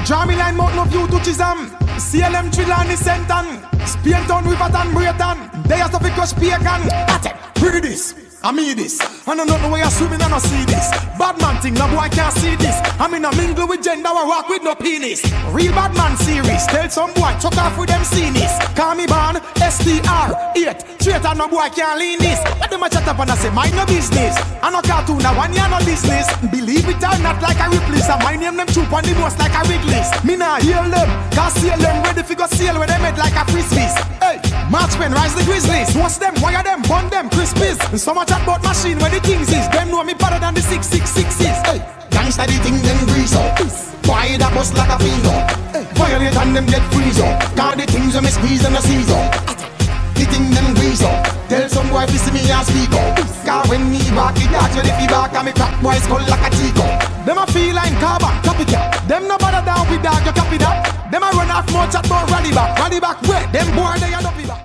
Draw me line mount no view to Chisholm. CLM Trelawney Senton. Spain Town, Riverton, Brayton. They have to be crush pagan. Read this. I mean this. I don't know where you're swimming and I see this. Bad man thing, no boy can't see this. I'm in a mingle with gender, I walk with no penis. Real bad man series. Tell some boy, chuck off with them scenes. Call me born, STR 8. Traitor, no boy can't lean this. Let them a chat up and I say, mind no business. I no cartoon, now one year no business. Believe it or not like a Ripley's. And my name them troop on the most like a Wrigley's. Me nah heal them, cause seal them ready for go sail when they made like a frisbees. Hey, Marchmen, rise the Grizzlies. What's them, wire them, bun them, crispies. And so much about machine where the kings is. Them know me better than the 666s. Hey, gangsta the thing them grease up. Why that bust like a fiend up? Violate and them get freeze up. Cause the things when me squeeze them a seize up. The thing them grease up. Tell some boy to see me and speak up. Cause when me back the dog ready fi back and me crack boy skull like a teacup. Them a feel like carbon, copycat. Them no bother down with dog, you copy that. Them a run off more chat about rally back where? Them boy they a dopey back.